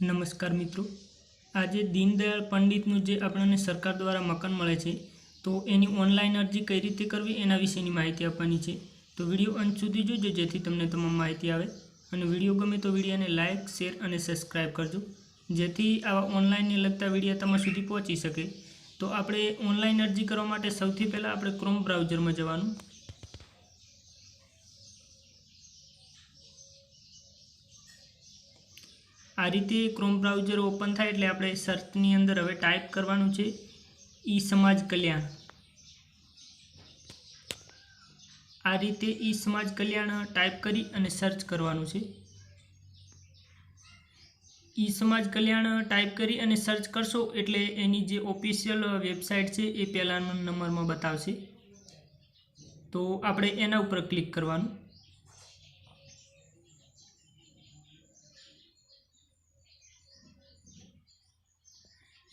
નમસ્કાર મિત્રો, આજે દીનદયાળ પંડિતનું જે આપણને સરકાર દ્વારા મકાન મળે છે તો એની ઓનલાઈન અરજી કઈ રીતે કરવી એના વિશેની માહિતી આપવાની છે। તો વિડીયો અંત સુધી જોજો જેથી તમને તમામ માહિતી આવે અને વિડીયો ગમે તો વિડીયોને લાઇક, શેર અને સબસ્ક્રાઈબ કરજો જેથી આવા ઓનલાઈનને લગતા વિડીયો તમારા સુધી પહોંચી શકે। તો આપણે ઓનલાઈન અરજી કરવા માટે સૌથી પહેલાં આપણે ક્રોમ બ્રાઉઝરમાં જવાનું। आ रीते क्रोम ब्राउजर ओपन थाय एटले आपणे सर्चनी अंदर हवे टाइप करवानुं छे ई समाज कल्याण। आ रीते ई समाज कल्याण टाइप करी अने सर्च करवानुं छे। ई समाज कल्याण टाइप करी अने सर्च करशो एटले एनी जे ऑफिशियल वेबसाइट छे ए पहेला नंबरमां बतावशे। तो आपणे एना उपर क्लिक करवानुं।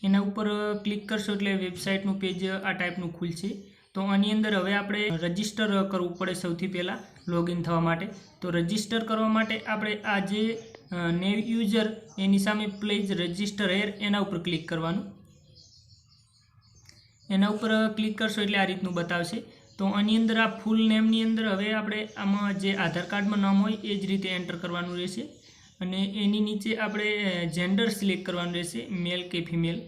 एना उपर क्लिक करशो एटले वेबसाइटनुं पेज आ टाइपनुं खुलशे। तो आनी अंदर हवे आपणे रजिस्टर करवुं पड़े सौथी पहेला लॉगिन थवा माटे। तो रजिस्टर करवा माटे आपणे आ जे नेव यूजर एनी सामे प्लीज रजिस्टर हेर एना उपर क्लिक करवानुं। एना उपर क्लिक करशो एटले आ रीतनुं बतावशे। तो आनी अंदर आ फूल नेमनी अंदर हवे आपणे आमां जे आधार कार्डमां नाम होय ए ज रीते एंटर करवानुं रहेशे अने एनी नीचे आपणे जेंडर सिलेक्ट करवानुं रहेशे, मेल के फीमेल।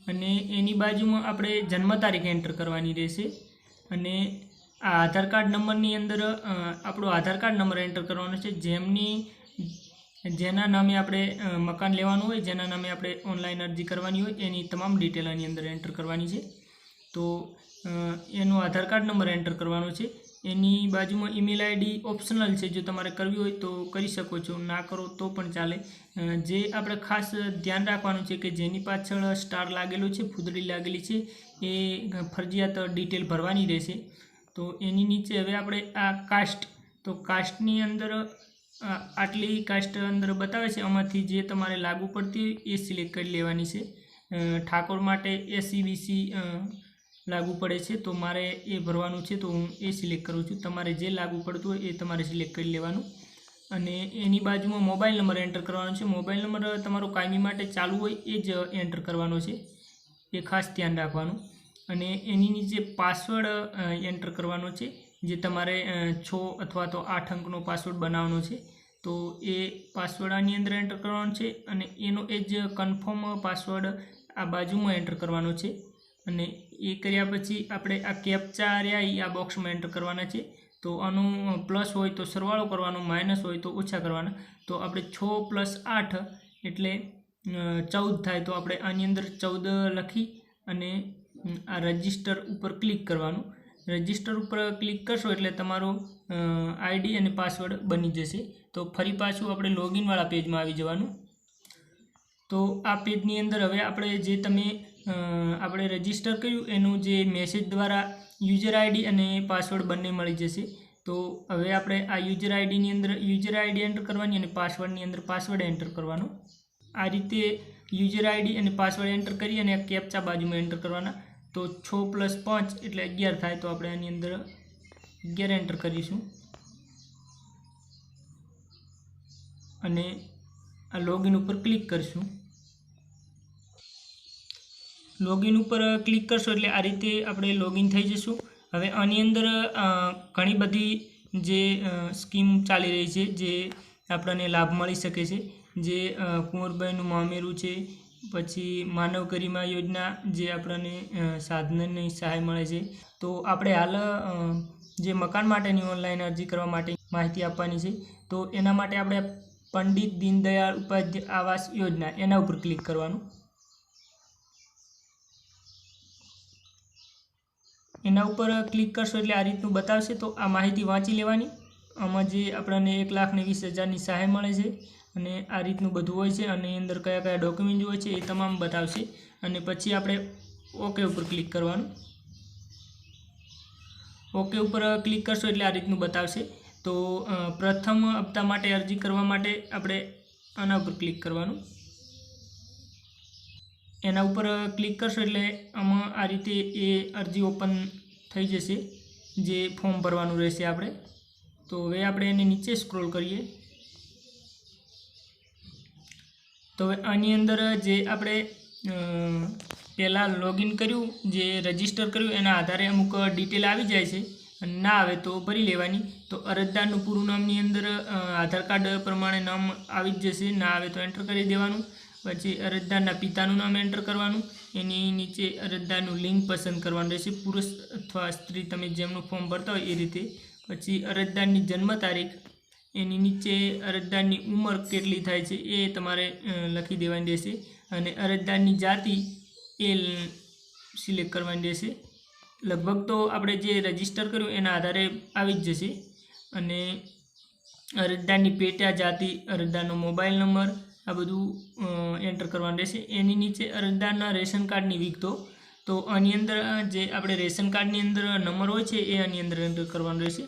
अने एनी बाजुमां आपणे जन्म तारीख एंटर करवानी रहेशे अने आ आधार कार्ड नंबरनी अंदर आपणो आधार कार्ड नंबर एंटर करवानो छे जेमनी जेना नामे आपणे मकान लेवानुं होय, जेना नामे आपणे ऑनलाइन अरजी करवानी होय एनी तमाम डिटेल आनी अंदर एंटर करवानी छे। तो एनो आधार कार्ड नंबर एंटर करवानो छे। एनी बाजुमां ईमेल आईडी ऑप्शनल छे, जो तमारे करवी होय तो करी शको छो, ना करो तो पण चाले। जे आपणे खास ध्यान राखवानुं छे के जेनी पाछळ स्टार लागेलो छे, फूदड़ी लागेली छे ए फरजियात डिटेल भरवानी रहेशे। तो एनी नीचे हवे आपणे आ कास्ट, तो कास्टनी अंदर आटली कास्ट अंदर बतावे छे, आमांथी जे तमारे लागू पड़ती होय ए सिलेक्ट करी लेवानी छे। ठाकोर माटे एससीबीसी लागू पड़े छे तो मारे ए भरवानुं छे, तो हूँ ए सिलेक्ट करूँ छूँ। तमारे जे लागू पड़तुं होय ए तमारे सिलेक्ट करी लेवानुं। अने एनी बाजुमां मोबाइल नंबर एंटर करवानो छे। मोबाइल नंबर तमारो कायमी माटे चालू होय ए ज एंटर करवानो छे, ए खास ध्यान राखवानुं। अने एनी नीचे पासवर्ड एंटर करवानो छे, जे तमारे 6 अथवा तो 8 अंकनो पासवर्ड बनावવાનો छे। तो ए पासवर्ड आनी अंदर एंटर करवानो छे अने एनो ए ज कन्फर्म पासवर्ड आ बाजुमां एंटर करवानो छे। अने ए कर्या पछी आपणे आ केप्चा रह्या ए आ बॉक्समां एंटर करवाना छे। तो आनु प्लस होय तो सरवाळो करवानो, माइनस होय तो ओछा करवाना। तो आपणे 6 + 8 एटले 14 थाय। तो आपणे आनी अंदर 14 लखी अने आ रजिस्टर उपर क्लिक करवानुं। रजिस्टर उपर क्लिक करशो एटले तमारो आईडी अने पासवर्ड बनी जशे। तो फरी पाछुं आपणे लॉगिन वाळा पेजमां आवी जवानुं। तो आ पेजनी अंदर हवे आपणे जे तमे आपणे रजिस्टर कर्युं एनुं जे मेसेज द्वारा यूजर आईडी अने पासवर्ड बंने मळी जशे। तो हवे आपणे आ यूजर आईडीनी अंदर यूजर आईडी एंटर करवानी अने पासवर्डनी अंदर पासवर्ड एंटर करवानो। आ रीते यूजर आईडी अने पासवर्ड एंटर करी अने केप्चा बाजुमां एंटर करवाना। तो 6 + 5 एटले 11 थाय। तो आपणे आनी अंदर 11 एंटर करीशुं अने आ लॉगिन उपर क्लिक करशुं। लॉगिन उपर क्लिक करशो एटले आ रीते आपणे लॉगिन थई जशुं। हवे आनी अंदर घणी बधी जे स्कीम चाली रही छे जे आपणे लाभ मळी शके छे। जे कुंवरबाईनुं मामेरुं छे, पछी मानव गरिमा योजना जे आपणे साधननी सहाय मळे छे। तो आपणे हाल जे मकान माटेनी ऑनलाइन अरजी करवा माटे माहिती आपवानी छे। तो एना माटे आपणे पंडित दीनदयाळ उपाध्याय आवास योजना एना उपर क्लिक करवानुं। एना उपर क्लिक करशो एटले आ रीतनुं बतावशे। तो आ माहिती वाँची लेवानी। आमां जे आपणे 1,20,000 सहाय मळे छे अने आ रीतनुं बधुं होय छे अने अंदर कया कया डॉक्युमेंट होय छे ए तमाम बतावशे। अने पछी आपणे ओके उपर क्लिक करवानुं। ओके उपर क्लिक करशो एटले आ रीतनुं बतावशे। तो प्रथम हप्ता माटे अरजी करवा माटे आपणे आना उपर क्लिक करवानुं। एना उपर क्लिक करशो एटले आमां आ रीते ए अरजी ओपन थई जशे, जे फॉर्म भरवानुं रहेशे आपणे। तो हवे आपणे एने नीचे स्क्रोल करीए તો હવે આની અંદર જે આપણે પહેલાં લોગિન કર્યું, જે રજિસ્ટર કર્યું એના આધારે અમુક ડિટેલ આવી જાય છે, અને ના આવે તો ભરી લેવાની. તો અરજદારનું પૂરું નામની અંદર આધાર કાર્ડ પ્રમાણે નામ આવી જ જશે, ના આવે તો એન્ટર કરી દેવાનું. પછી અરજદારના પિતાનું નામ એન્ટર કરવાનું, એની નીચે અરજદારનું લિંગ પસંદ કરવાનું રહેશે, પુરુષ અથવા સ્ત્રી તમે જેમનું ફોર્મ ભરતા હોય એ રીતે. પછી અરજદારની જન્મ તારીખ, એની નીચે અરજદારની ઉંમર કેટલી થાય છે એ તમારે લખી દેવાની રહેશે, અને અરજદારની જાતિ એ સિલેક્ટ કરવાની રહેશે. લગભગ તો આપણે જે રજિસ્ટર કર્યું એના આધારે આવી જ જશે. અને અરજદારની પેટા જાતિ, અરજદારનો મોબાઈલ નંબર, આ બધું એન્ટર કરવાનું રહેશે. એની નીચે અરજદારના રેશન કાર્ડની વિગતો, તો આની અંદર જે આપણે રેશન કાર્ડની અંદર નંબર હોય છે એ આની અંદર એન્ટર કરવાનું રહેશે.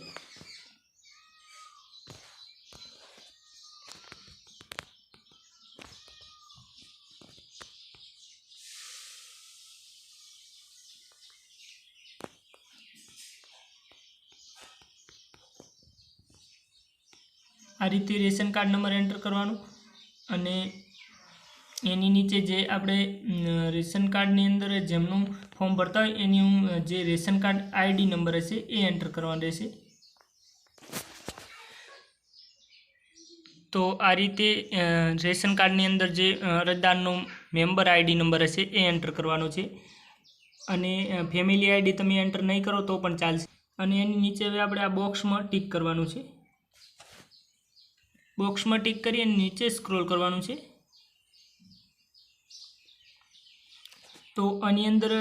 આ રીતે રેશન કાર્ડ નંબર એન્ટર કરવાનો. અને એની નીચે જે આપણે રેશન કાર્ડની અંદર જેમનું ફોર્મ ભરતા હોય એની જે રેશન કાર્ડ આઈડી નંબર હશે એ એન્ટર કરવાનો રહેશે. તો આ રીતે રેશન કાર્ડની અંદર જે અરજદારનો મેમ્બર આઈડી નંબર હશે એ એન્ટર કરવાનો છે. અને ફેમિલી આઈડી તમે એન્ટર નહીં કરો તો પણ ચાલશે. અને એની નીચે હવે આપણે આ બોક્સમાં ટીક કરવાનું છે. બોક્સમાં ટીક કરી અને નીચે સ્ક્રોલ કરવાનું છે. તો આની અંદર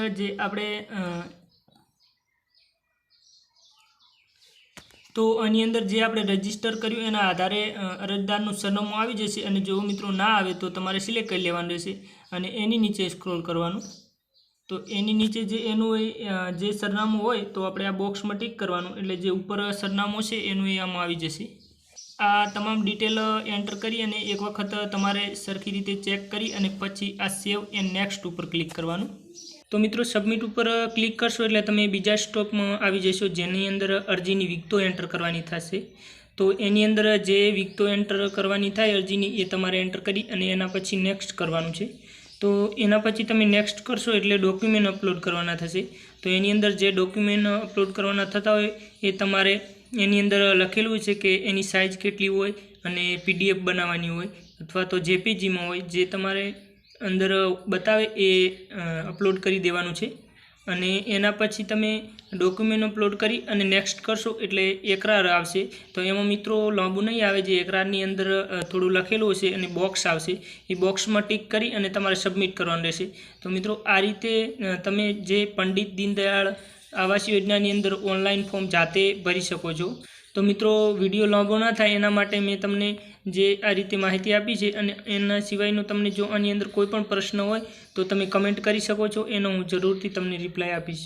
જે આપણે રજિસ્ટર કર્યું એના આધારે અરજદારનું સરનામું આવી જશે. અને જો મિત્રો ના આવે તો તમારે સિલેક્ટ કરી લેવાનું રહેશે અને એની નીચે સ્ક્રોલ કરવાનું. તો એની નીચે જે એનું જે સરનામું હોય તો આપણે આ બોક્સમાં ટીક કરવાનું, એટલે જે ઉપર સરનામું છે એનું એ આમાં આવી જશે. આ તમામ ડિટેલ એન્ટર કરી અને એક વખત તમારે સરખી રીતે ચેક કરી અને પછી આ સેવ એન્ડ નેક્સ્ટ ઉપર ક્લિક કરવાનું. તો મિત્રો સબમિટ ઉપર ક્લિક કરશો એટલે તમે બીજા સ્ટોપમાં આવી જશો, જેની અંદર અરજીની વિગતો એન્ટર કરવાની થશે. તો એની અંદર જે વિગતો એન્ટર કરવાની થાય અરજીની એ તમારે એન્ટર કરી અને એના પછી નેક્સ્ટ કરવાનું છે. તો એના પછી તમે નેક્સ્ટ કરશો એટલે ડોક્યુમેન્ટ અપલોડ કરવાના થશે. તો એની અંદર જે ડોક્યુમેન્ટ અપલોડ કરવાના થતા હોય એ તમારે એની અંદર લખેલું છે કે એની સાઇઝ કેટલી હોય અને PDF બનાવવાની હોય અથવા તો JPGમાં હોય, જે તમારે અંદર બતાવે એ અપલોડ કરી દેવાનું છે. અને એના પછી તમે ડોક્યુમેન્ટ અપલોડ કરી અને નેક્સ્ટ કરશો એટલે એકરાર આવશે. તો એમાં મિત્રો લાંબુ નહીં આવે, જે એકરારની અંદર થોડું લખેલું હશે અને બોક્સ આવશે, એ બોક્સમાં ટિક કરી અને તમારે સબમિટ કરવાનું રહેશે. તો મિત્રો આ રીતે તમે જે પંડિત દીનદયાળ આવાસ યોજનાની અંદર ઓનલાઈન ફોર્મ જાતે ભરી શકો છો. તો મિત્રો વિડીયો લાંબો ના થાય એના માટે મેં તમને જે આ રીતે માહિતી આપી છે. અને એના સિવાયનો તમને જો આની અંદર કોઈ પણ પ્રશ્ન હોય તો તમે કમેન્ટ કરી શકો છો, એનો હું જરૂરથી તમને રિપ્લાય આપીશ.